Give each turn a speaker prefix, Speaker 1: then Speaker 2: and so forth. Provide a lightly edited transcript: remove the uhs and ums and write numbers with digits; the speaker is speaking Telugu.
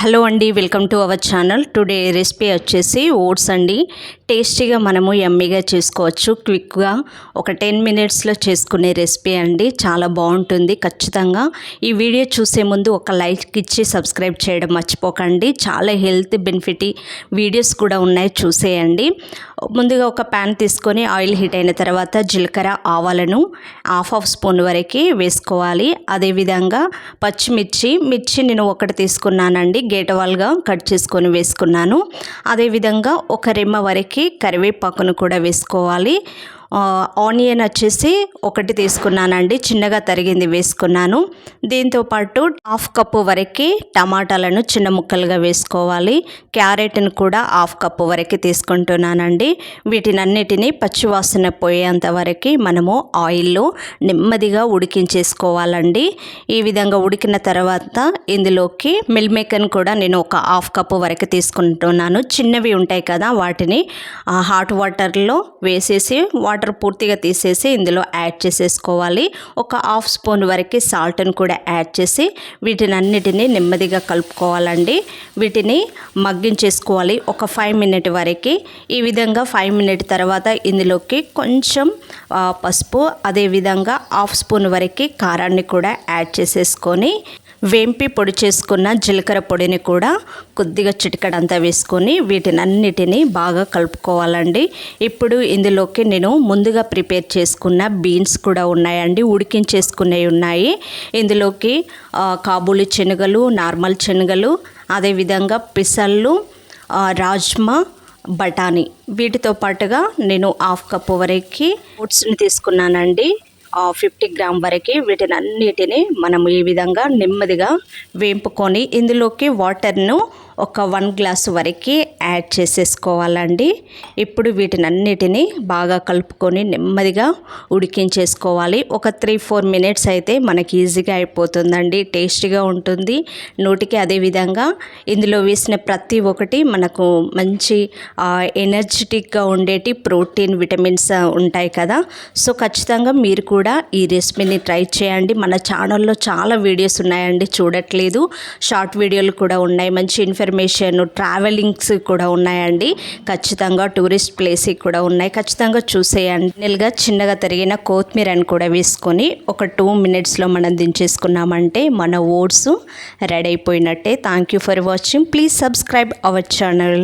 Speaker 1: హలో అండి, welcome to our channel. Today recipe వచ్చేసి ఓట్స్ అండి. టేస్టీగా మనము యమ్మీగా చేసుకోవచ్చు. క్విక్గా ఒక 10 మినిట్స్లో చేసుకునే రెసిపీ అండి. చాలా బాగుంటుంది. ఖచ్చితంగా ఈ వీడియో చూసే ముందు ఒక లైక్ ఇచ్చి సబ్స్క్రైబ్ చేయడం మర్చిపోకండి. చాలా హెల్త్ బెనిఫిట్ వీడియోస్ కూడా ఉన్నాయి, చూసేయండి. ముందుగా ఒక ప్యాన్ తీసుకొని ఆయిల్ హీట్ అయిన తర్వాత జీలకర్ర ఆవాలను హాఫ్ స్పూన్ వరకు వేసుకోవాలి. అదేవిధంగా మిర్చి నేను ఒకటి తీసుకున్నానండి, గేటవాల్గా కట్ చేసుకొని వేసుకున్నాను. అదేవిధంగా ఒక రెమ్మ వరకు కరివేపాకును కూడా వేసుకోవాలి. ఆనియన్ వచ్చేసి ఒకటి తీసుకున్నానండి, చిన్నగా తరిగింది వేసుకున్నాను. దీంతోపాటు హాఫ్ కప్పు వరకు టమాటాలను చిన్న ముక్కలుగా వేసుకోవాలి. క్యారెట్ని కూడా హాఫ్ కప్పు వరకు తీసుకుంటున్నానండి. వీటినన్నిటినీ పచ్చివాసన పోయేంత వరకు మనము ఆయిల్లో నెమ్మదిగా ఉడికించేసుకోవాలండి. ఈ విధంగా ఉడికిన తర్వాత ఇందులోకి మిల్ మేకర్ని కూడా నేను ఒక హాఫ్ కప్పు వరకు తీసుకుంటున్నాను. చిన్నవి ఉంటాయి కదా, వాటిని హాట్ వాటర్లో వేసేసి వాటర్ పూర్తిగా తీసేసి ఇందులో యాడ్ చేసేసుకోవాలి. ఒక హాఫ్ స్పూన్ వరకు సాల్ట్ని కూడా యాడ్ చేసి వీటినన్నిటినీ నెమ్మదిగా కలుపుకోవాలండి. వీటిని మగ్గించేసుకోవాలి ఒక 5 మినిట్ వరకు. ఈ విధంగా 5 మినిట్ తర్వాత ఇందులోకి కొంచెం పసుపు, అదేవిధంగా హాఫ్ స్పూన్ వరకు కారాన్ని కూడా యాడ్ చేసేసుకొని వేంపి పొడి చేసుకున్న జీలకర్ర పొడిని కూడా కొద్దిగా చిటికడంతా వేసుకొని వీటినన్నిటినీ బాగా కలుపుకోవాలండి. ఇప్పుడు ఇందులోకి నేను ముందుగా ప్రిపేర్ చేసుకున్న బీన్స్ కూడా ఉన్నాయండి, ఉడికించేసుకునేవి ఉన్నాయి. ఇందులోకి కాబూలి శనగలు, నార్మల్ శనగలు, అదేవిధంగా పిసళ్ళు, రాజ్మా, బఠానీ, వీటితో పాటుగా నేను హాఫ్ కప్పు వరకు ఓట్స్ని తీసుకున్నానండి. 50 గ్రామ్ వరకు. వీటినన్నిటిని మనం ఈ విధంగా నెమ్మదిగా వేంపుకొని ఇందులోకి వాటర్ను ఒక 1 గ్లాసు వరకు యాడ్ చేసేసుకోవాలండి. ఇప్పుడు వీటినన్నిటిని బాగా కలుపుకొని నెమ్మదిగా ఉడికించేసుకోవాలి. ఒక 3-4 మినిట్స్ అయితే మనకి ఈజీగా అయిపోతుందండి. టేస్టీగా ఉంటుంది నోటికి. అదేవిధంగా ఇందులో వేసిన ప్రతి ఒక్కటి మనకు మంచి ఎనర్జెటిక్గా ఉండేటి ప్రోటీన్, విటమిన్స్ ఉంటాయి కదా. సో ఖచ్చితంగా మీరు కూడా ఈ రెసిపీని ట్రై చేయండి. మన ఛానల్లో చాలా వీడియోస్ ఉన్నాయండి, చూడట్లేదు. షార్ట్ వీడియోలు కూడా ఉన్నాయి, మంచి ఇన్ఫర్మేషన్, ట్రావెలింగ్స్ కూడా ఉన్నాయండి. ఖచ్చితంగా టూరిస్ట్ ప్లేస్ కూడా ఉన్నాయి, ఖచ్చితంగా చూసేయండి. నెలగా చిన్నగా తరిగిన కొత్తిమీరని కూడా వేసుకొని ఒక 2 మినిట్స్లో మనం దించేసుకున్నామంటే మన ఓట్స్ రెడీ అయిపోయినట్టే. Thank you for watching. Please subscribe our channel.